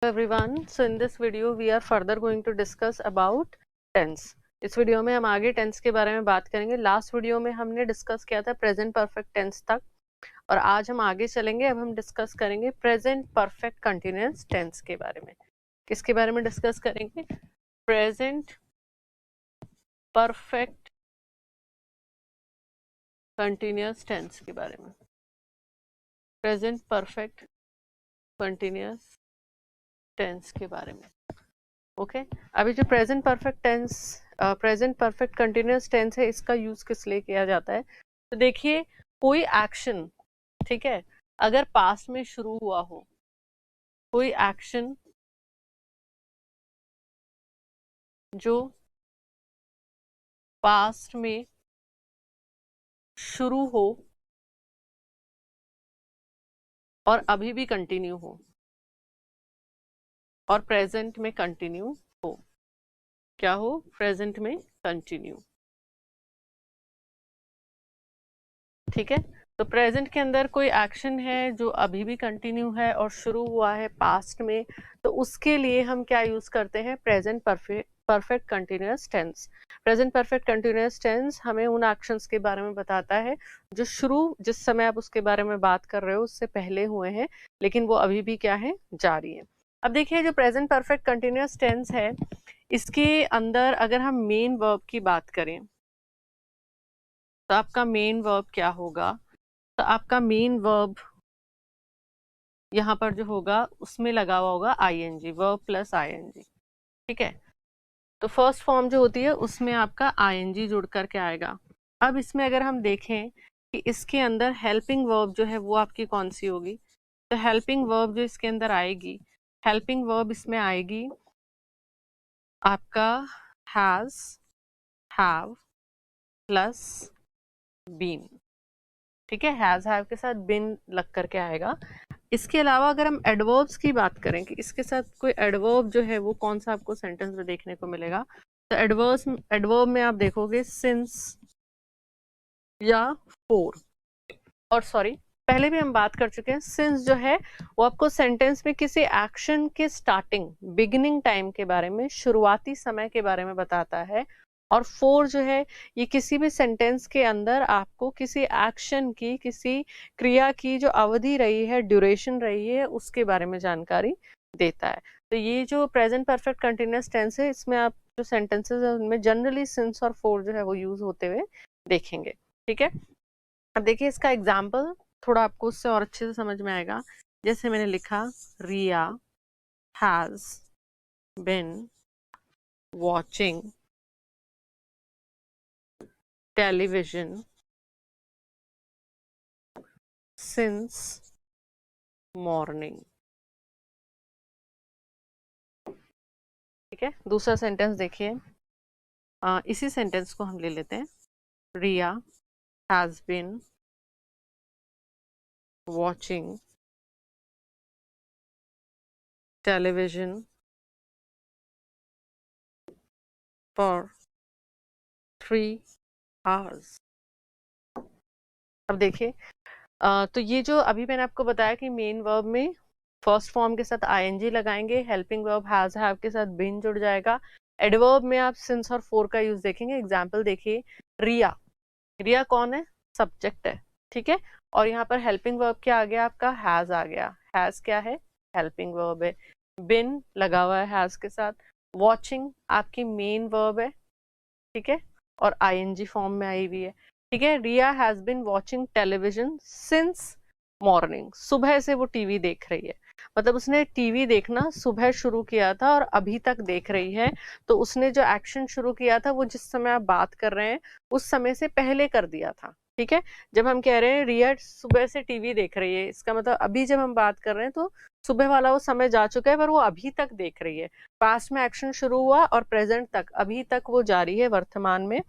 Everyone, so in this video we are further going to discuss about tense. इस video में हम आगे tense के बारे में बात करेंगे। लास्ट वीडियो में हमने डिस्कस किया था प्रेजेंट परफेक्ट टेंस तक, और आज हम आगे चलेंगे। अब हम डिस्कस करेंगे प्रेजेंट परफेक्ट कंटिन्यूअस टेंस के बारे में। किसके बारे में डिस्कस करेंगे? प्रेजेंट परफेक्ट कंटिन्यूअस टेंस के बारे में। प्रेजेंट परफेक्ट कंटिन्यूअस टेंस के बारे में। ओके अभी जो present perfect tense, present perfect continuous tense है, इसका यूज किस लिए किया जाता है? तो देखिए, कोई एक्शन, ठीक है, अगर पास्ट में शुरू हुआ हो, कोई एक्शन जो पास्ट में शुरू हो और अभी भी कंटिन्यू हो और प्रेजेंट में कंटिन्यू हो, क्या हो? प्रेजेंट में कंटिन्यू। ठीक है, तो प्रेजेंट के अंदर कोई एक्शन है जो अभी भी कंटिन्यू है और शुरू हुआ है पास्ट में, तो उसके लिए हम क्या यूज करते हैं? Present perfect continuous tense. Present perfect continuous tense हमें उन एक्शंस के बारे में बताता है जो शुरू, जिस समय आप उसके बारे में बात कर रहे हो उससे पहले हुए हैं, लेकिन वो अभी भी क्या है? जारी है। अब देखिए, जो प्रेजेंट परफेक्ट कंटिन्यूअस टेंस है, इसके अंदर अगर हम मेन वर्ब की बात करें तो आपका मेन वर्ब क्या होगा? तो आपका मेन वर्ब यहाँ पर जो होगा उसमें लगा हुआ होगा आईएनजी, वर्ब प्लस आईएनजी। ठीक है, तो फर्स्ट फॉर्म जो होती है उसमें आपका आईएनजी जुड़ करके आएगा। अब इसमें अगर हम देखें कि इसके अंदर हेल्पिंग वर्ब जो है वो आपकी कौन सी होगी, तो हेल्पिंग वर्ब जो इसके अंदर आएगी, हेल्पिंग वर्ब इसमें आएगी आपका हैज, हैव प्लस बीन। ठीक है, हैज हैव के साथ बिन लग करके आएगा। इसके अलावा अगर हम एडवर्ब्स की बात करें कि इसके साथ कोई एडवर्ब जो है वो कौन सा आपको सेंटेंस में देखने को मिलेगा, तो एडवर्ब में आप देखोगे सिंस या फोर, और सॉरी पहले भी हम बात कर चुके हैं। सिंस जो है वो आपको सेंटेंस में किसी एक्शन के स्टार्टिंग, बिगिनिंग टाइम के बारे में, शुरुआती समय के बारे में बताता है। और फोर जो है ये किसी भी सेंटेंस के अंदर आपको किसी एक्शन की, किसी क्रिया की जो अवधि रही है, ड्यूरेशन रही है, उसके बारे में जानकारी देता है। तो ये जो प्रेजेंट परफेक्ट कंटिन्यूअस टेंस है, इसमें आप जो सेंटेंसेस है उनमें जनरली सिंस और फोर जो है वो यूज होते हुए देखेंगे। ठीक है, अब देखिए इसका एग्जाम्पल थोड़ा आपको उससे और अच्छे से समझ में आएगा। जैसे मैंने लिखा, Riya has been watching television since morning. ठीक है, दूसरा सेंटेंस देखिए, इसी सेंटेंस को हम ले लेते हैं। Riya has been watching television for 3 hours। अब देखिए, तो ये जो अभी मैंने आपको बताया कि मेन वर्ब में फर्स्ट फॉर्म के साथ आईएनजी लगाएंगे, हेल्पिंग वर्ब हैज हैव के साथ बिन जुड़ जाएगा, एडवर्ब में आप सिंस और फोर का यूज देखेंगे। एग्जांपल देखिए, रिया, रिया कौन है? सब्जेक्ट है। ठीक है, और यहाँ पर हेल्पिंग वर्ब क्या आ गया? आपका हैज आ गया। हैज क्या है? हेल्पिंग वर्ब है। बिन लगा हुआ है हैज के साथ। वॉचिंग आपकी मेन वर्ब है, ठीक है, और आईएनजी फॉर्म में आई हुई है। ठीक है, Riya has been watching television since morning, सुबह से वो टीवी देख रही है, मतलब उसने टीवी देखना सुबह शुरू किया था और अभी तक देख रही है। तो उसने जो एक्शन शुरू किया था वो जिस समय आप बात कर रहे हैं उस समय से पहले कर दिया था। ठीक है, जब हम कह रहे हैं रिया सुबह से टीवी देख रही है, इसका मतलब अभी जब हम बात कर रहे हैं तो सुबह वाला वो समय जा चुका है, पर वो अभी तक देख रही है। पास्ट में एक्शन शुरू हुआ और प्रेजेंट तक, अभी तक वो जारी है वर्तमान में।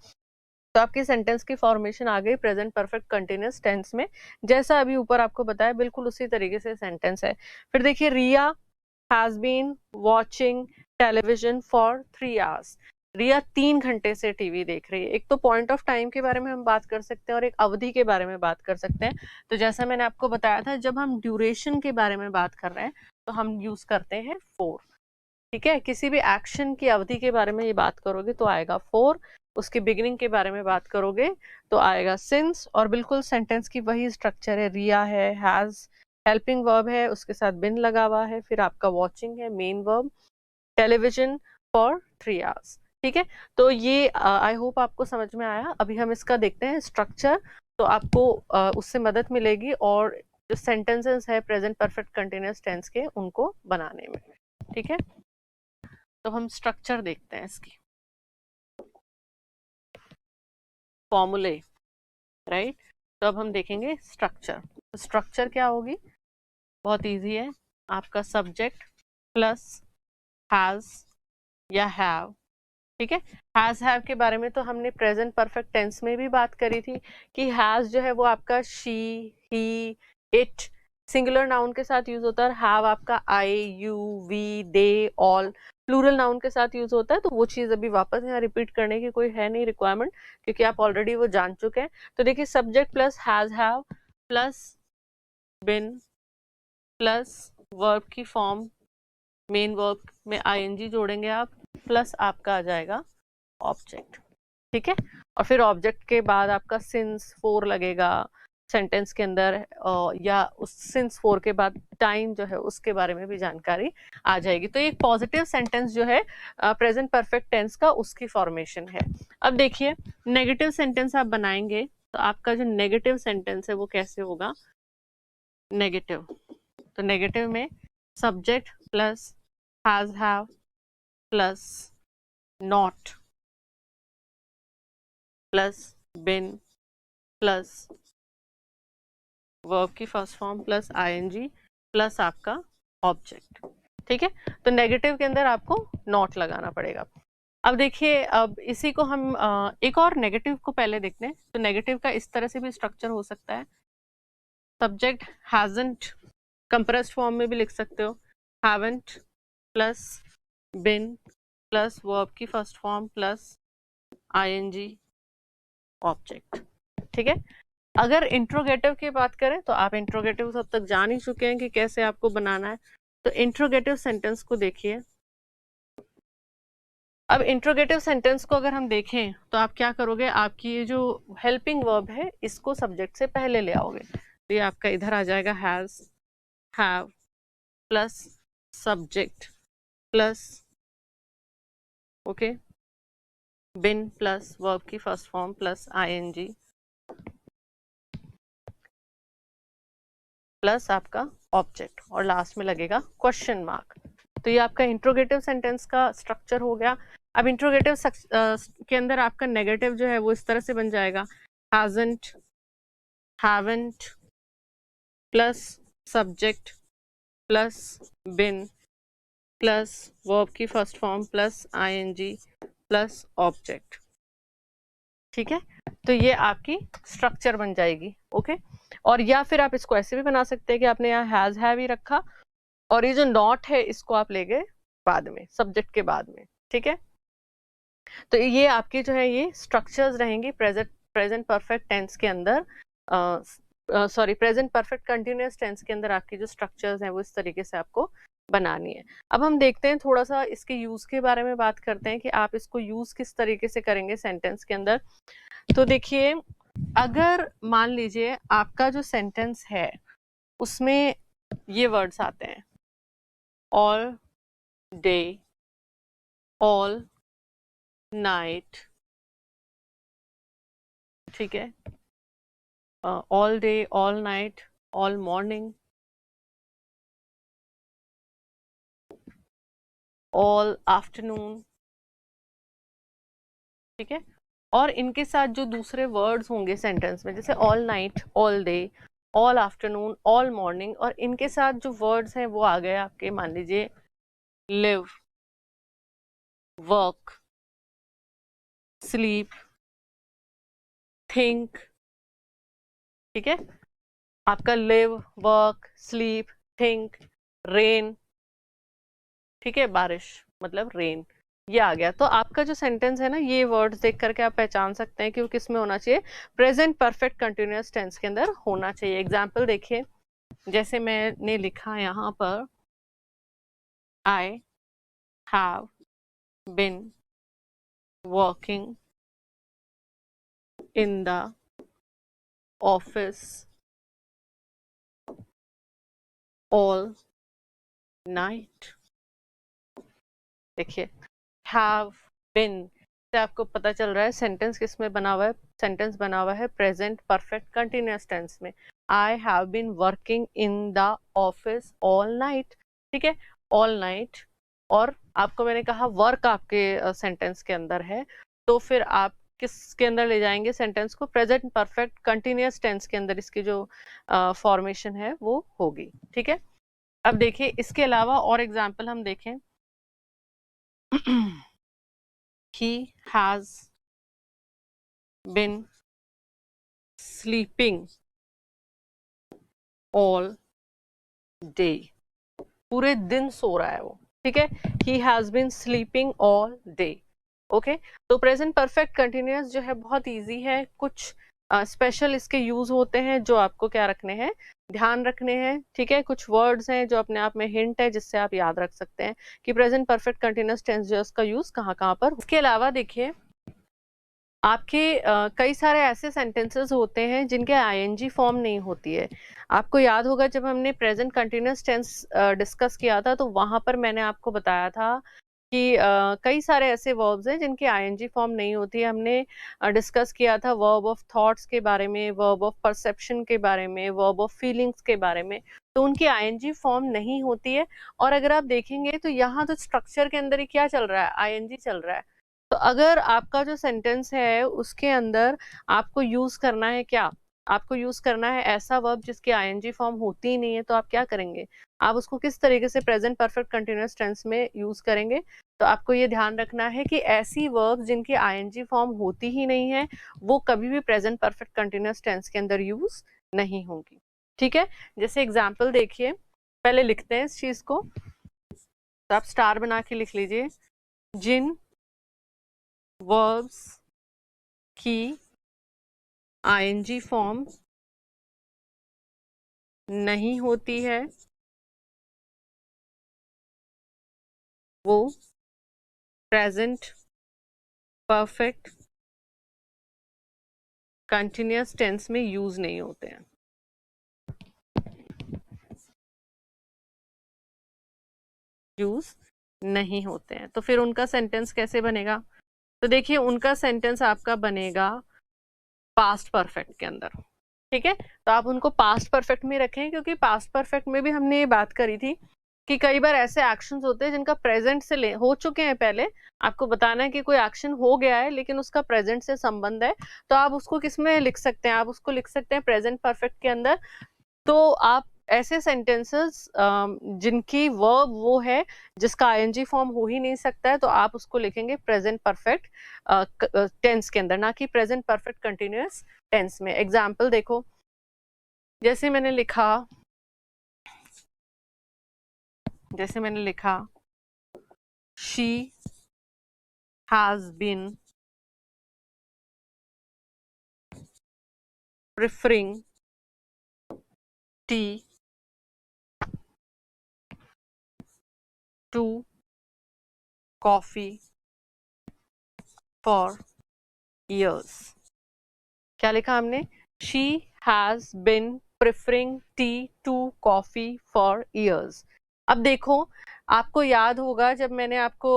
तो आपकी सेंटेंस की फॉर्मेशन आ गई प्रेजेंट परफेक्ट कंटिन्यूअस टेंस में, जैसा अभी ऊपर आपको बताया बिल्कुल उसी तरीके से सेंटेंस है। फिर देखिए, Riya has been watching television for 3 hours। Riya 3 घंटे से टीवी देख रही है। एक तो पॉइंट ऑफ टाइम के बारे में हम बात कर सकते हैं और एक अवधि के बारे में बात कर सकते हैं। तो जैसा मैंने आपको बताया था, जब हम ड्यूरेशन के बारे में बात कर रहे हैं तो हम यूज करते हैं फोर। ठीक है, किसी भी एक्शन की अवधि के बारे में ये बात करोगे तो आएगा फोर, उसकी बिगिनिंग के बारे में बात करोगे तो आएगा सिंस, और बिल्कुल सेंटेंस की वही स्ट्रक्चर है, रिया है, हैज हेल्पिंग वर्ब है, उसके साथ बिन लगा हुआ है, फिर आपका वॉचिंग है main verb, television for 3 hours. ठीक है, तो ये आई होप आपको समझ में आया। अभी हम इसका देखते हैं स्ट्रक्चर, तो आपको उससे मदद मिलेगी और जो सेंटेंसेस है प्रेजेंट परफेक्ट कंटिन्यूअस टेंस के उनको बनाने में। ठीक है, तो हम स्ट्रक्चर देखते हैं इसकी, फॉर्मूले, राइट। तो अब हम देखेंगे स्ट्रक्चर। तो स्ट्रक्चर क्या होगी, बहुत इजी है, आपका सब्जेक्ट प्लस हैज या हैव। ठीक है, हैज हैव के बारे में तो हमने प्रेजेंट परफेक्ट टेंस में भी बात करी थी कि हैज जो है वो आपका she, he, it singular noun के साथ यूज होता है, हैव आपका I, you, we, they, all plural noun के साथ यूज होता है। तो वो चीज अभी वापस यहाँ रिपीट करने की कोई है नहीं रिक्वायरमेंट, क्योंकि आप ऑलरेडी वो जान चुके हैं। तो देखिए, subject plus has have plus been plus verb की फॉर्म मेन वर्ब में आईएनजी जोड़ेंगे आप, प्लस आपका आ जाएगा ऑब्जेक्ट। ठीक है, और फिर ऑब्जेक्ट के बाद आपका सिंस फोर लगेगा सेंटेंस के अंदर, या उस सिंस फोर के बाद टाइम जो है उसके बारे में भी जानकारी आ जाएगी। तो एक पॉजिटिव सेंटेंस जो है प्रेजेंट परफेक्ट टेंस का, उसकी फॉर्मेशन है। अब देखिए, नेगेटिव सेंटेंस आप बनाएंगे तो आपका जो नेगेटिव सेंटेंस है वो कैसे होगा, नेगेटिव। तो नेगेटिव में subject plus has have plus not plus been plus verb की first form plus ING plus आपका ऑब्जेक्ट। ठीक है, तो नेगेटिव के अंदर आपको नॉट लगाना पड़ेगा। अब देखिए, अब इसी को हम एक और नेगेटिव को पहले देखते हैं। तो नेगेटिव का इस तरह से भी स्ट्रक्चर हो सकता है, सब्जेक्ट हैजंट, कंप्रेस्ड फॉर्म में भी लिख सकते हो, haven't plus been plus verb की first form plus ING object. ठीक है, अगर इंट्रोगेटिव की बात करें तो आप इंट्रोगेटिव सब तक जान ही चुके हैं कि कैसे आपको बनाना है। तो इंट्रोगेटिव सेंटेंस को देखिए। अब इंट्रोगेटिव सेंटेंस को अगर हम देखें तो आप क्या करोगे, आपकी ये जो हेल्पिंग वर्ब है इसको सब्जेक्ट से पहले ले आओगे। तो ये आपका इधर आ जाएगा has have plus subject plus okay been plus verb की first form plus ING plus आपका ऑब्जेक्ट, और लास्ट में लगेगा क्वेश्चन मार्क। तो ये आपका इंट्रोगेटिव सेंटेंस का स्ट्रक्चर हो गया। अब इंट्रोगेटिव के अंदर आपका नेगेटिव जो है वो इस तरह से बन जाएगा, hasn't haven't plus subject plus been plus verb की first form plus ING plus object. ठीक है, तो ये आपकी स्ट्रक्चर बन जाएगी। ओके, और या फिर आप इसको ऐसे भी बना सकते हैं कि आपने यहाँ हैज हैव ही रखा और ये जो नॉट है इसको आप ले गए बाद में, सब्जेक्ट के बाद में। ठीक है, तो ये आपके जो है ये स्ट्रक्चर्स रहेंगी प्रेजेंट परफेक्ट टेंस के अंदर, sorry present perfect continuous tense के अंदर आपकी जो स्ट्रक्चर्स हैं वो इस तरीके से आपको बनानी है। अब हम देखते हैं थोड़ा सा इसके यूज के बारे में बात करते हैं कि आप इसको यूज किस तरीके से करेंगे सेंटेंस के अंदर। तो देखिए, अगर मान लीजिए आपका जो सेंटेंस है उसमें ये वर्ड्स आते हैं, ऑल डे, ऑल नाइट, ठीक है, all day, all night, all morning, all afternoon. ठीक है, और इनके साथ जो दूसरे वर्ड्स होंगे सेंटेंस में, जैसे all night, all day, all afternoon, all morning, और इनके साथ जो वर्ड्स हैं वो आ गए आपके, मान लीजिए लिव, वर्क, स्लीप, थिंक। ठीक है, आपका live, work, sleep, think, rain. ठीक है, बारिश मतलब रेन, ये आ गया। तो आपका जो सेंटेंस है ना, ये वर्ड्स देख करके आप पहचान सकते हैं कि वो किस में होना चाहिए, प्रेजेंट परफेक्ट कंटिन्यूअस टेंस के अंदर होना चाहिए। एग्जाम्पल देखिए, जैसे मैंने लिखा यहाँ पर, I have been working in the office all night. देखिए have been से आपको पता चल रहा है सेंटेंस किस में बना हुआ है, सेंटेंस बना हुआ है प्रेजेंट परफेक्ट कंटिन्यूअस टेंस में। I have been working in the office all night, ठीक है, ऑल नाइट। और आपको मैंने कहा वर्क आपके सेंटेंस के अंदर है, तो फिर आप किसके अंदर ले जाएंगे सेंटेंस को, प्रेजेंट परफेक्ट कंटिन्यूअस टेंस के अंदर इसकी जो फॉर्मेशन है वो होगी, ठीक है। अब देखिए इसके अलावा और एग्जाम्पल हम देखें। He has been sleeping all day. पूरे दिन सो रहा है वो, ठीक है। He has been sleeping all day. Okay, तो प्रेजेंट परफेक्ट कंटिन्यूअस जो है बहुत इजी है। कुछ स्पेशल इसके यूज होते हैं जो आपको क्या रखने हैं, ध्यान रखने हैं, ठीक है। कुछ वर्ड्स हैं जो अपने आप में हिंट है जिससे आप याद रख सकते हैं कि प्रेजेंट परफेक्ट कंटिन्यूअस टेंस जो है उसका यूज कहाँ कहाँ पर। उसके अलावा देखिए आपके कई सारे ऐसे सेंटेंसेस होते हैं जिनके आईएनजी फॉर्म नहीं होती है। आपको याद होगा जब हमने प्रेजेंट कंटिन्यूअस टेंस डिस्कस किया था तो वहां पर मैंने आपको बताया था कि कई सारे ऐसे वर्ब्स हैं जिनकी आईएनजी फॉर्म नहीं होती है। हमने डिस्कस किया था वर्ब ऑफ थॉट्स के बारे में, वर्ब ऑफ परसेप्शन के बारे में, वर्ब ऑफ फीलिंग्स के बारे में, तो उनकी आईएनजी फॉर्म नहीं होती है। और अगर आप देखेंगे तो यहाँ तो स्ट्रक्चर के अंदर ही क्या चल रहा है, आईएनजी चल रहा है। तो अगर आपका जो सेंटेंस है उसके अंदर आपको यूज करना है क्या, आपको यूज करना है ऐसा वर्ब जिसकी आईएनजी फॉर्म होती ही नहीं है, तो आप क्या करेंगे, आप उसको किस तरीके से प्रेजेंट परफेक्ट कंटिन्यूअस टेंस में यूज करेंगे। तो आपको ये ध्यान रखना है कि ऐसी वर्ब जिनकी आईएनजी फॉर्म होती ही नहीं है वो कभी भी प्रेजेंट परफेक्ट कंटिन्यूअस टेंस के अंदर यूज नहीं होंगी, ठीक है। जैसे एग्जाम्पल देखिए, पहले लिखते हैं इस चीज को, तो आप स्टार बना के लिख लीजिए। जिन वर्ब्स की आईएनजी फॉर्म नहीं होती है वो प्रेजेंट परफेक्ट कंटिन्यूअस टेंस में यूज नहीं होते हैं, यूज नहीं होते हैं। तो फिर उनका सेंटेंस कैसे बनेगा, तो देखिए उनका सेंटेंस आपका बनेगा पास्ट परफेक्ट के अंदर, ठीक है। तो आप उनको पास्ट परफेक्ट में रखें क्योंकि पास्ट परफेक्ट में भी हमने ये बात करी थी कि कई बार ऐसे एक्शंस होते हैं जिनका प्रेजेंट से हो चुके हैं, पहले आपको बताना है कि कोई एक्शन हो गया है लेकिन उसका प्रेजेंट से संबंध है, तो आप उसको किस में लिख सकते हैं, आप उसको लिख सकते हैं प्रेजेंट परफेक्ट के अंदर। तो आप ऐसे सेंटेंसेस जिनकी वर्ब वो है जिसका आईएनजी फॉर्म हो ही नहीं सकता है, तो आप उसको लिखेंगे प्रेजेंट परफेक्ट टेंस के अंदर, ना कि प्रेजेंट परफेक्ट कंटिन्यूअस टेंस में। एग्जाम्पल देखो, जैसे मैंने लिखा, जैसे मैंने लिखा she has been preferring tea to coffee for years। क्या लिखा हमने, she has been preferring tea to coffee for years। अब देखो आपको याद होगा जब मैंने आपको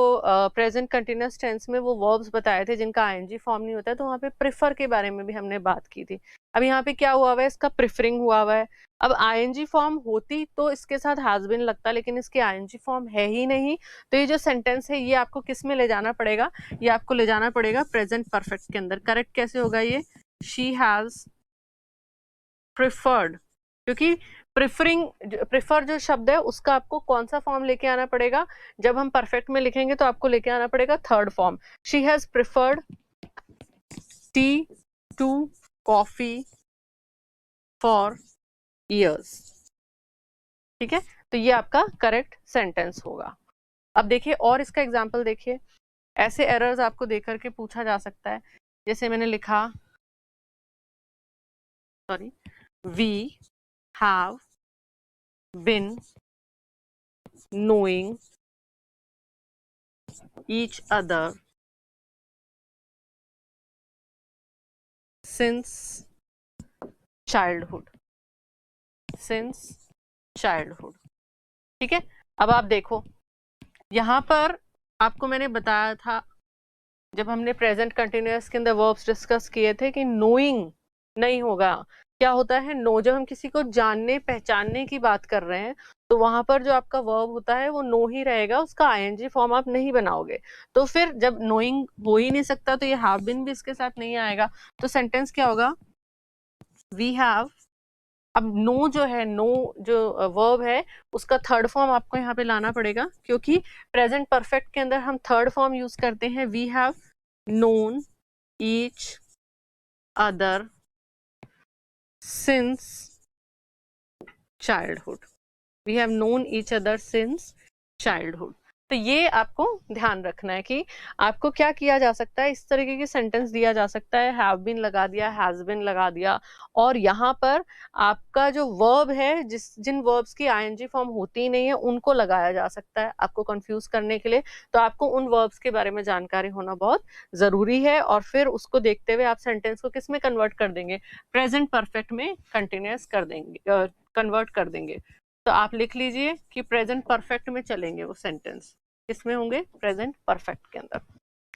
प्रेजेंट कंटिन्यूअस टेंस में वो वर्ब्स बताए थे जिनका आईएनजी फॉर्म नहीं होता है, तो वहाँ पे प्रेफर के बारे में भी हमने बात की थी। अब यहाँ पे क्या हुआ हुआ है, इसका प्रेफरिंग हुआ हुआ है। अब आईएनजी फॉर्म होती तो इसके साथ हैज बिन लगता, लेकिन इसकी आईएनजी फॉर्म है ही नहीं, तो ये जो सेंटेंस है ये आपको किस में ले जाना पड़ेगा, ये आपको ले जाना पड़ेगा प्रेजेंट परफेक्ट के अंदर। करेक्ट कैसे होगा ये, शी हैज प्रिफर्ड, क्योंकि प्रिफरिंग, प्रिफर जो शब्द है उसका आपको कौन सा फॉर्म लेके आना पड़ेगा, जब हम परफेक्ट में लिखेंगे तो आपको लेके आना पड़ेगा third form. She has preferred tea to coffee for years, ठीक है। तो ये आपका करेक्ट सेंटेंस होगा। अब देखिए और इसका एग्जाम्पल देखिए, ऐसे एरर्स आपको देख करके पूछा जा सकता है। जैसे मैंने लिखा, sorry, we have been knowing each other since childhood, since childhood। ठीक है, अब आप देखो यहां पर आपको मैंने बताया था जब हमने प्रेजेंट कंटिन्यूअस के अंदर वर्ब्स डिस्कस किए थे कि नोइंग नहीं होगा। क्या होता है नो, जब हम किसी को जानने पहचानने की बात कर रहे हैं तो वहां पर जो आपका वर्ब होता है वो नो ही रहेगा, उसका आईएनजी फॉर्म आप नहीं बनाओगे। तो फिर जब नोइंग हो ही नहीं सकता तो ये हैव बीन भी इसके साथ नहीं आएगा। तो सेंटेंस क्या होगा, वी हैव। अब नो जो है, नो जो वर्ब है उसका थर्ड फॉर्म आपको यहाँ पे लाना पड़ेगा, क्योंकि प्रेजेंट परफेक्ट के अंदर हम थर्ड फॉर्म यूज करते हैं। We have known each other since childhood, we have known each other since childhood. तो ये आपको ध्यान रखना है कि आपको क्या किया जा सकता है, इस तरीके की सेंटेंस दिया जा सकता है, हैव बीन लगा दिया, हैज बीन लगा दिया, और यहाँ पर आपका जो वर्ब है जिन वर्ब्स की आईएनजी फॉर्म होती ही नहीं है उनको लगाया जा सकता है आपको कंफ्यूज करने के लिए। तो आपको उन वर्ब्स के बारे में जानकारी होना बहुत जरूरी है, और फिर उसको देखते हुए आप सेंटेंस को किस में कन्वर्ट कर देंगे, प्रेजेंट परफेक्ट में कंटिन्यूअस कर देंगे, कन्वर्ट कर देंगे। तो आप लिख लीजिए कि प्रेजेंट परफेक्ट में चलेंगे वो सेंटेंस, किसमें होंगे, प्रेजेंट परफेक्ट के अंदर।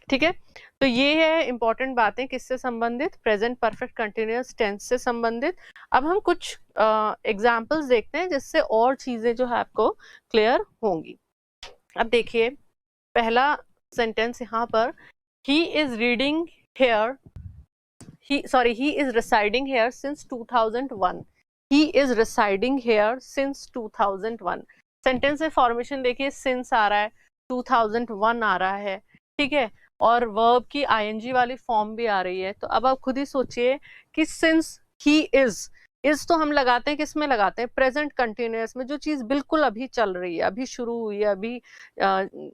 ठीक है, तो ये है इंपॉर्टेंट बातें किससे संबंधित, प्रेजेंट परफेक्ट कंटिन्यूअस टेंस से संबंधित। अब हम कुछ एग्जांपल्स देखते हैं जिससे और चीजें जो है आपको क्लियर होंगी। अब देखिए पहला सेंटेंस यहाँ पर, he is reading here, he is residing here since 2001, he is residing here since 2001। Sentence में फॉर्मेशन देखिए, सिंस आ रहा है, 2001 आ रहा है, ठीक है, और वर्ब की आईएनजी वाली फॉर्म भी आ रही है। तो अब आप खुद ही सोचिए कि सिंस ही इज तो हम लगाते हैं, किस में लगाते हैं, प्रेजेंट कंटिन्यूअस में, जो चीज बिल्कुल अभी चल रही है, अभी शुरू हुई है, अभी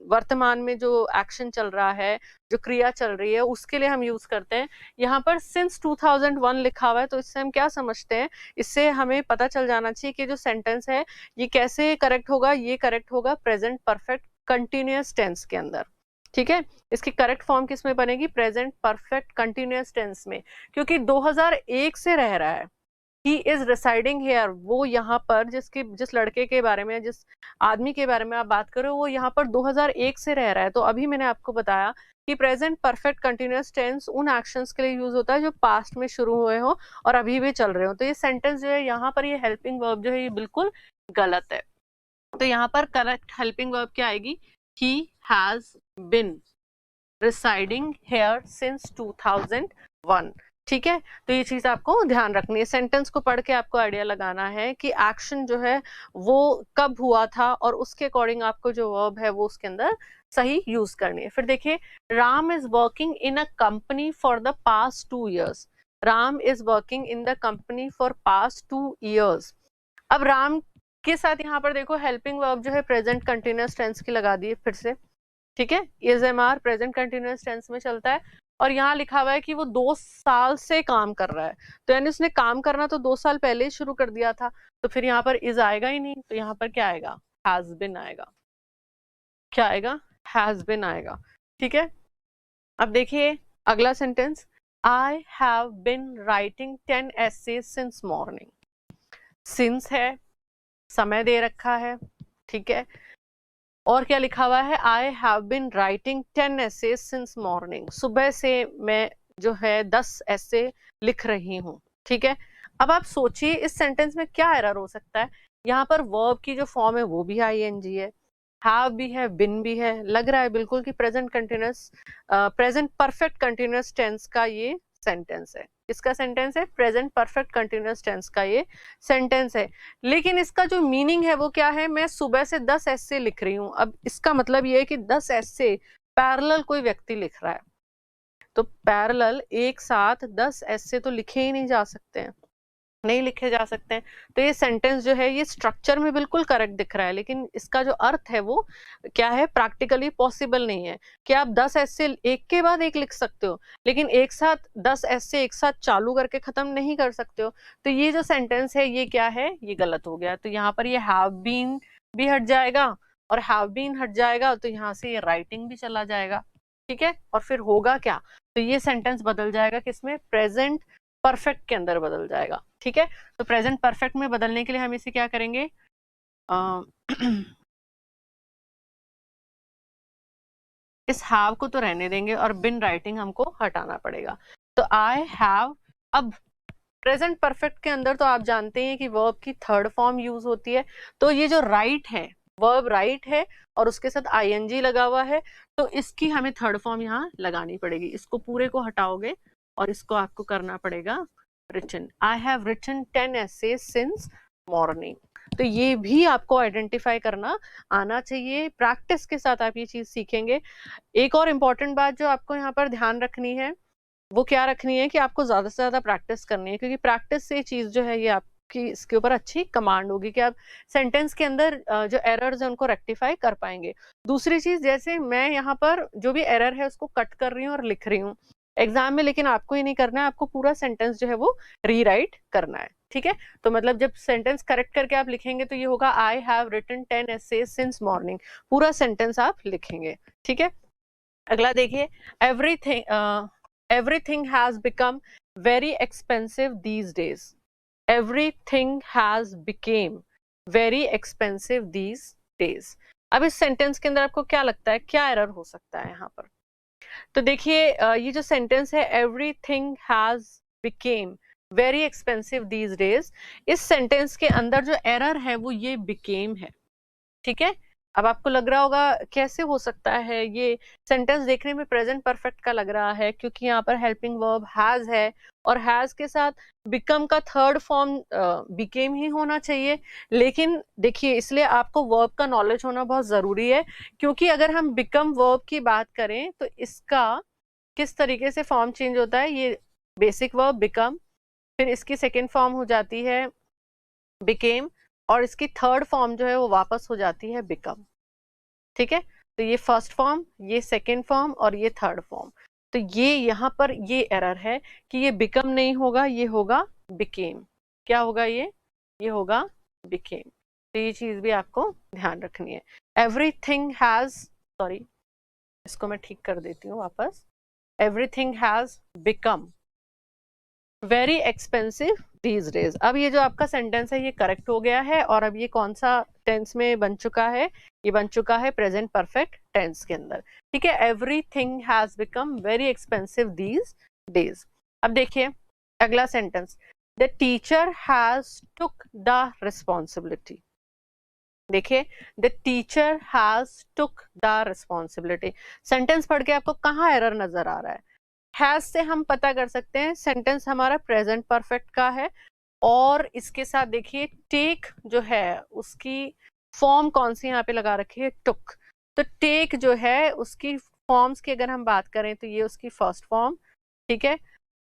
वर्तमान में जो एक्शन चल रहा है, जो क्रिया चल रही है, उसके लिए हम यूज करते हैं। यहाँ पर सिंस 2001 लिखा हुआ है, तो इससे हम क्या समझते हैं, इससे हमें पता चल जाना चाहिए कि जो सेंटेंस है ये कैसे करेक्ट होगा, ये करेक्ट होगा प्रेजेंट परफेक्ट कंटिन्यूअस टेंस के अंदर। ठीक है, इसकी करेक्ट फॉर्म किस में बनेगी, प्रेजेंट परफेक्ट कंटिन्यूअस टेंस में, क्योंकि 2001 से रह रहा है। ही इज रिसाइडिंग हेयर, वो यहाँ पर जिस लड़के के बारे में, जिस आदमी के बारे में आप बात कर रहे हो, वो यहाँ पर 2001 से रह रहा है। तो अभी मैंने आपको बताया कि प्रेजेंट परफेक्ट कंटिन्यूअस टेंस उन एक्शंस के लिए यूज होता है जो पास्ट में शुरू हुए हो और अभी भी चल रहे हो। तो ये सेंटेंस जो है यहाँ पर, ये हेल्पिंग वर्ब जो है ये बिल्कुल गलत है। तो यहाँ पर करेक्ट हेल्पिंग वर्ब क्या आएगी, he has been residing here since 2001। ठीक है, तो ये चीज आपको ध्यान रखनी है। सेंटेंस को पढ़ के आपको आइडिया लगाना है कि एक्शन जो है वो कब हुआ था, और उसके अकॉर्डिंग आपको जो वर्ब है वो उसके अंदर सही यूज करनी है। फिर देखिए, Ram is working in a company for the past 2 years, Ram is working in the company for past 2 years। अब राम के साथ यहाँ पर देखो हेल्पिंग वर्ब जो है प्रेजेंट कंटिन्यूअस टेंस की लगा दी है फिर से। ठीक है, इज प्रेजेंट कंटिन्यूअस टेंस में चलता है, और यहाँ लिखा हुआ है कि वो 2 साल से काम कर रहा है, तो यानी उसने काम करना तो 2 साल पहले ही शुरू कर दिया था। तो फिर यहाँ पर इज आएगा ही नहीं, तो यहाँ पर क्या आएगा, हैज बिन आएगा। क्या आएगा, हैज बिन आएगा। ठीक है, अब देखिए अगला sentence, I have been writing 10 essays since morning. Since है, समय दे रखा है, ठीक है, और क्या लिखा हुआ है, I have been writing 10 essays since morning, सुबह से मैं जो है 10 ऐसे लिख रही हूँ। ठीक है, अब आप सोचिए इस सेंटेंस में क्या एरर हो सकता है। यहाँ पर वर्ब की जो फॉर्म है वो भी आईएनजी है, हैव भी है, बिन भी है, लग रहा है बिल्कुल कि present continuous, present perfect continuous tense का ये सेंटेंस है। इसका सेंटेंस है, प्रेजेंट परफेक्ट कंटिन्यूअस टेंस का ये सेंटेंस है। लेकिन इसका जो मीनिंग है वो क्या है, मैं सुबह से 10 ऐसे लिख रही हूँ। अब इसका मतलब ये है कि 10 ऐसे पैरेलल कोई व्यक्ति लिख रहा है, तो पैरेलल एक साथ 10 ऐसे तो लिखे ही नहीं जा सकते हैं, नहीं लिखे जा सकते हैं। तो ये सेंटेंस जो है ये स्ट्रक्चर में बिल्कुल करेक्ट दिख रहा है, लेकिन इसका जो अर्थ है वो क्या है, प्रैक्टिकली पॉसिबल नहीं है कि आप 10 ऐसे एक के बाद एक लिख सकते हो, लेकिन एक साथ 10 ऐसे एक साथ चालू करके खत्म नहीं कर सकते हो। तो ये जो सेंटेंस है ये क्या है, ये गलत हो गया। तो यहाँ पर ये हैव बीन भी हट जाएगा, और हैव बीन हट जाएगा तो यहाँ से ये राइटिंग भी चला जाएगा, ठीक है। और फिर होगा क्या, तो ये सेंटेंस बदल जाएगा किसमें, प्रेजेंट परफेक्ट के अंदर बदल जाएगा, ठीक है। तो प्रेजेंट परफेक्ट में बदलने के लिए हम इसे क्या करेंगे, इस हैव को तो रहने देंगे और बिन राइटिंग हमको हटाना पड़ेगा। तो आई हैव, अब प्रेजेंट परफेक्ट के अंदर तो आप जानते हैं कि वर्ब की थर्ड फॉर्म यूज होती है, तो ये जो राइट है, वर्ब राइट है और उसके साथ आईएनजी लगा हुआ है, तो इसकी हमें थर्ड फॉर्म यहाँ लगानी पड़ेगी। इसको पूरे को हटाओगे और इसको आपको करना पड़ेगा written. I have written 10 essays since morning. तो ये भी आपको आइडेंटिफाई करना आना चाहिए, प्रैक्टिस के साथ आप ये चीज सीखेंगे। एक और इम्पॉर्टेंट बात जो आपको यहाँ पर ध्यान रखनी है, वो क्या रखनी है कि आपको ज्यादा से ज्यादा प्रैक्टिस करनी है, क्योंकि प्रैक्टिस से चीज जो है ये आपकी इसके ऊपर अच्छी कमांड होगी कि आप सेंटेंस के अंदर जो एरर्स है उनको रेक्टिफाई कर पाएंगे। दूसरी चीज, जैसे मैं यहाँ पर जो भी एरर है उसको कट कर रही हूँ और लिख रही हूँ एग्जाम में, लेकिन आपको ये नहीं करना है, आपको पूरा सेंटेंस जो है वो रीराइट करना है, ठीक है। तो मतलब जब सेंटेंस करेक्ट करके आप लिखेंगे तो ये होगा I have written 10 essays since morning, पूरा सेंटेंस आप लिखेंगे, ठीक है। अगला देखिए, everything has become very expensive these days. Everything has became very expensive these days. अब इस सेंटेंस के अंदर आपको क्या लगता है, क्या एरर हो सकता है यहाँ पर, तो देखिए ये जो सेंटेंस है everything has became very expensive these days, इस सेंटेंस के अंदर जो एरर है वो ये became है, ठीक है। अब आपको लग रहा होगा कैसे हो सकता है, ये सेंटेंस देखने में प्रेजेंट परफेक्ट का लग रहा है क्योंकि यहाँ पर हेल्पिंग वर्ब हैज है और हैज के साथ बिकम का थर्ड फॉर्म बिकेम ही होना चाहिए। लेकिन देखिए, इसलिए आपको वर्ब का नॉलेज होना बहुत जरूरी है, क्योंकि अगर हम बिकम वर्ब की बात करें तो इसका किस तरीके से फॉर्म चेंज होता है, ये बेसिक वर्ब बिकम, फिर इसकी सेकेंड फॉर्म हो जाती है बिकेम, और इसकी थर्ड फॉर्म जो है वो वापस हो जाती है बिकम, ठीक है। तो ये फर्स्ट फॉर्म, ये सेकेंड फॉर्म और ये थर्ड फॉर्म, तो ये यहाँ पर ये एरर है कि ये बिकम नहीं होगा, ये होगा बिकेम। क्या होगा ये होगा बिकेम। तो ये चीज भी आपको ध्यान रखनी है। एवरीथिंग हैज, सॉरी इसको मैं ठीक कर देती हूँ वापस, everything has become very expensive these days. अब ये जो आपका सेंटेंस है ये करेक्ट हो गया है, और अब ये कौन सा टेंस में बन चुका है, ये बन चुका है प्रेजेंट परफेक्ट टेंस के अंदर, ठीक है। Everything has become very expensive these days. अब देखिए अगला sentence, the teacher has took the responsibility. देखिए, the teacher has took the responsibility, sentence पढ़ के आपको कहाँ एरर नजर आ रहा है, हैज से हम पता कर सकते हैं सेंटेंस हमारा प्रेजेंट परफेक्ट का है, और इसके साथ देखिए टेक जो है उसकी फॉर्म कौन सी यहाँ पे लगा रखी है, टुक। तो टेक जो है उसकी फॉर्म्स की अगर हम बात करें तो ये उसकी फर्स्ट फॉर्म, ठीक है,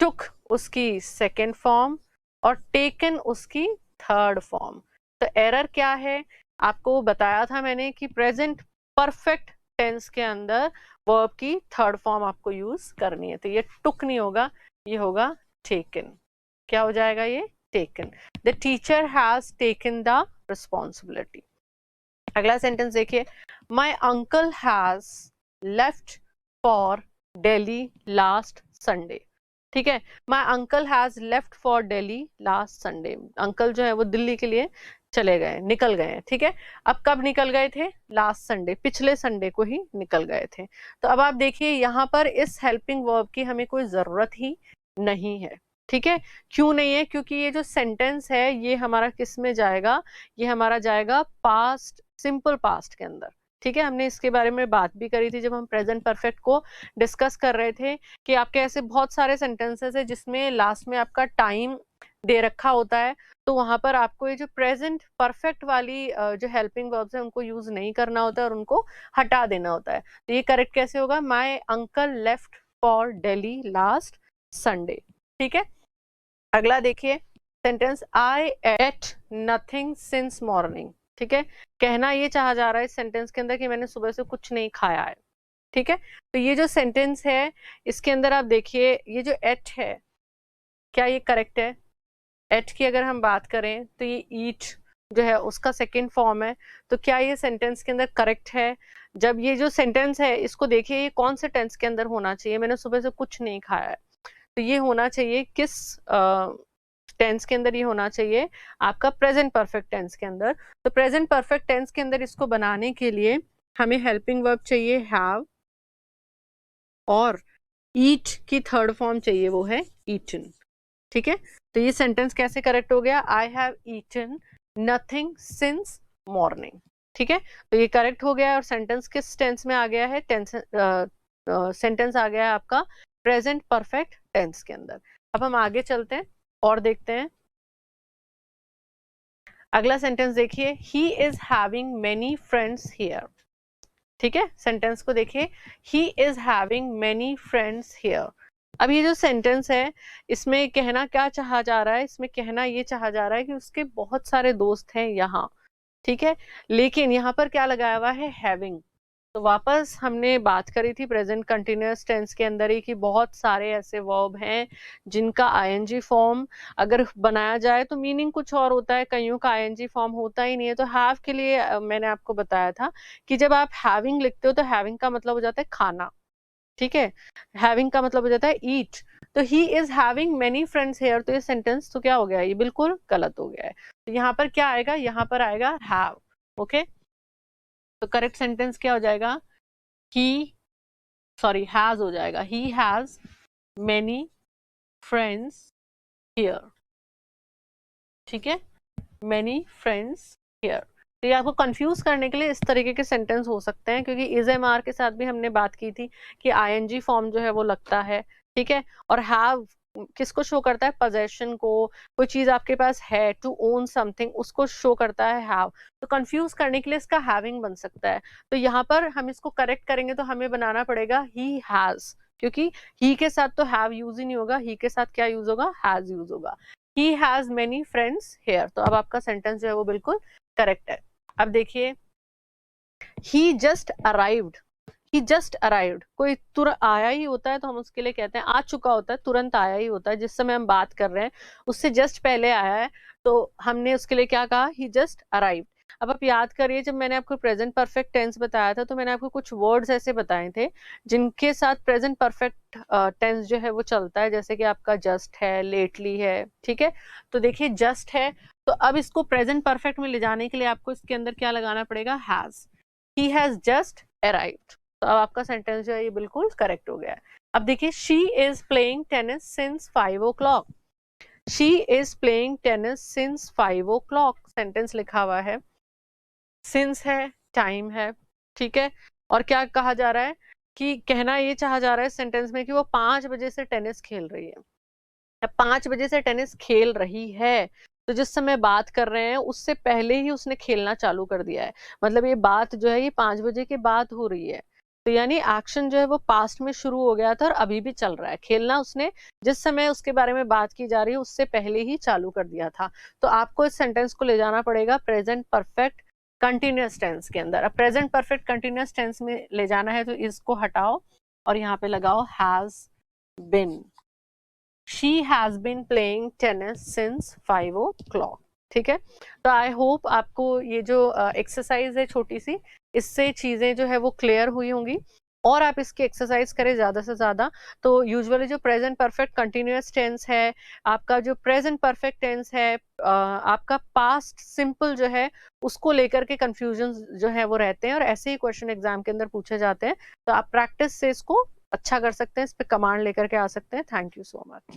टुक उसकी सेकेंड फॉर्म और टेकन उसकी थर्ड फॉर्म। तो एरर क्या है, आपको बताया था मैंने कि प्रेजेंट परफेक्ट टेंस के अंदर वर्ब की थर्ड फॉर्म आपको यूज करनी है, तो ये टुक नहीं होगा, ये होगा टेकन। क्या हो जाएगा ये, taken. The teacher has taken the responsibility. अगला सेंटेंस देखिए, my uncle has left for Delhi last Sunday, ठीक है। My uncle has left for Delhi last Sunday, uncle जो है वो दिल्ली के लिए चले गए, निकल गए, ठीक है। अब कब निकल गए थे, लास्ट संडे, पिछले संडे को ही निकल गए थे। तो अब आप देखिए यहाँ पर इस हेल्पिंग वर्ब की हमें कोई जरूरत ही नहीं है, ठीक है। क्यों नहीं है, क्योंकि ये जो सेंटेंस है ये हमारा किस में जाएगा, ये हमारा जाएगा पास्ट, सिंपल पास्ट के अंदर, ठीक है। हमने इसके बारे में बात भी करी थी जब हम प्रेजेंट परफेक्ट को डिस्कस कर रहे थे कि आपके ऐसे बहुत सारे सेंटेंसेस है जिसमें लास्ट में आपका टाइम दे रखा होता है, तो वहां पर आपको ये जो प्रेजेंट परफेक्ट वाली जो हेल्पिंग वर्ब्स है उनको यूज नहीं करना होता है और उनको हटा देना होता है। तो ये करेक्ट कैसे होगा, my uncle left for Delhi last Sunday, ठीक है। अगला देखिए सेंटेंस, आई एट नथिंग सिंस मॉर्निंग, ठीक है। कहना ये चाहा जा रहा है इस सेंटेंस के अंदर कि मैंने सुबह से कुछ नहीं खाया है, ठीक है। तो ये जो सेंटेंस है इसके अंदर आप देखिए ये जो एट है, क्या ये करेक्ट है, एट की अगर हम बात करें तो ये ईट जो है उसका सेकेंड फॉर्म है। तो क्या ये सेंटेंस के अंदर करेक्ट है? जब ये जो सेंटेंस है इसको देखिए, ये कौन से टेंस के अंदर होना चाहिए? मैंने सुबह से कुछ नहीं खाया है, तो ये होना चाहिए किस टेंस के अंदर? ये होना चाहिए आपका प्रेजेंट परफेक्ट टेंस के अंदर। तो प्रेजेंट परफेक्ट टेंस के अंदर इसको बनाने के लिए हमें हेल्पिंग वर्ब चाहिए हैव, और ईट की थर्ड फॉर्म चाहिए, वो है ईटन। ठीक है, तो ये सेंटेंस कैसे करेक्ट हो गया? I have eaten nothing since morning. ठीक है, तो ये करेक्ट हो गया, और सेंटेंस किस टेंस में आ गया है? सेंटेंस आ गया है आपका प्रेजेंट परफेक्ट टेंस के अंदर। अब हम आगे चलते हैं और देखते हैं अगला सेंटेंस। देखिए, ही is having many friends here. ठीक है, सेंटेंस को देखिए, ही is having many friends here. अब ये जो सेंटेंस है, इसमें कहना क्या चाहा जा रहा है? इसमें कहना ये चाहा जा रहा है कि उसके बहुत सारे दोस्त हैं यहाँ। ठीक है, लेकिन यहाँ पर क्या लगाया हुआ है? हैविंग। तो वापस हमने बात करी थी प्रेजेंट कंटिन्यूअस टेंस के अंदर ही कि बहुत सारे ऐसे वर्ब हैं जिनका आईएनजी फॉर्म अगर बनाया जाए तो मीनिंग कुछ और होता है, कईयों का आईएनजी फॉर्म होता ही नहीं है। तो हैव के लिए मैंने आपको बताया था कि जब आप हैविंग लिखते हो तो हैविंग का मतलब हो जाता है खाना। ठीक है, हैविंग का मतलब हो जाता है ईट। तो he is having many friends here, तो ये सेंटेंस तो क्या हो गया? ये बिल्कुल गलत हो गया है। तो यहाँ पर क्या आएगा? यहाँ पर आएगा हैव। ओके, तो करेक्ट सेंटेंस क्या हो जाएगा? हैज हो जाएगा। ही हैज मेनी फ्रेंड्स हियर। ठीक है, मेनी फ्रेंड्स हियर। तो ये आपको कंफ्यूज करने के लिए इस तरीके के सेंटेंस हो सकते हैं, क्योंकि इज एम आर के साथ भी हमने बात की थी कि आईएनजी फॉर्म जो है वो लगता है। ठीक है, और हैव किसको शो करता है? पोजेशन को, कोई चीज आपके पास है, टू ओन समथिंग, उसको शो करता है हैव। तो कंफ्यूज करने के लिए इसका हैविंग बन सकता है। तो यहाँ पर हम इसको करेक्ट करेंगे तो हमें बनाना पड़ेगा ही हैज, क्योंकि ही के साथ तो हैव यूज ही नहीं होगा, ही के साथ क्या यूज होगा? हैज यूज होगा। He has many friends here. तो अब आपका सेंटेंस जो है वो बिल्कुल करेक्ट है। अब देखिए, ही जस्ट अराइव्ड। ही जस्ट अराइव्ड, कोई तुरंत आया ही होता है तो हम उसके लिए कहते हैं आ चुका होता है, तुरंत आया ही होता है। जिस समय हम बात कर रहे हैं उससे जस्ट पहले आया है, तो हमने उसके लिए क्या कहा? ही जस्ट अराइव्ड। अब आप याद करिए, जब मैंने आपको प्रेजेंट परफेक्ट टेंस बताया था तो मैंने आपको कुछ वर्ड्स ऐसे बताए थे जिनके साथ प्रेजेंट परफेक्ट टेंस जो है वो चलता है, जैसे कि आपका जस्ट है, लेटली है। ठीक है, तो देखिए जस्ट है, तो अब इसको प्रेजेंट परफेक्ट में ले जाने के लिए आपको इसके अंदर क्या लगाना पड़ेगा? Has. He has just arrived. तो अब आपका सेंटेंस जो है ये बिल्कुल करेक्ट हो गया है। अब देखिए, she is playing tennis since 5 o'clock। She is playing tennis since 5 o'clock। Sentence लिखा हुआ है, सिंस है, टाइम है। ठीक है, और क्या कहा जा रहा है? कि कहना ये चाहा जा रहा है सेंटेंस में कि वो 5 बजे से टेनिस खेल रही है। 5 बजे से टेनिस खेल रही है, तो जिस समय बात कर रहे हैं उससे पहले ही उसने खेलना चालू कर दिया है। मतलब ये बात जो है ये 5 बजे के बाद हो रही है, तो यानी एक्शन जो है वो पास्ट में शुरू हो गया था और अभी भी चल रहा है। खेलना उसने जिस समय उसके बारे में बात की जा रही है उससे पहले ही चालू कर दिया था। तो आपको इस सेंटेंस को ले जाना पड़ेगा प्रेजेंट परफेक्ट कंटिन्यूअस टेंस के अंदर। अब प्रेजेंट परफेक्ट कंटिन्यूअस टेंस में ले जाना है तो इसको हटाओ और यहाँ पे लगाओ has been. She has been playing tennis since 5 o'clock। ठीक है, तो आई होप आपको ये जो एक्सरसाइज है छोटी सी, इससे चीजें जो है वो क्लियर हुई होंगी और आप इसकी एक्सरसाइज करें ज्यादा से ज्यादा। तो यूजुअली जो प्रेजेंट परफेक्ट कंटिन्यूअस टेंस है, आपका जो प्रेजेंट परफेक्ट टेंस है, आपका पास्ट सिंपल जो है उसको लेकर के कंफ्यूजन जो है वो रहते हैं और ऐसे ही क्वेश्चन एग्जाम के अंदर पूछे जाते हैं। तो आप प्रैक्टिस से इसको अच्छा कर सकते हैं, इस पे कमांड लेकर के आ सकते हैं। Thank you so much.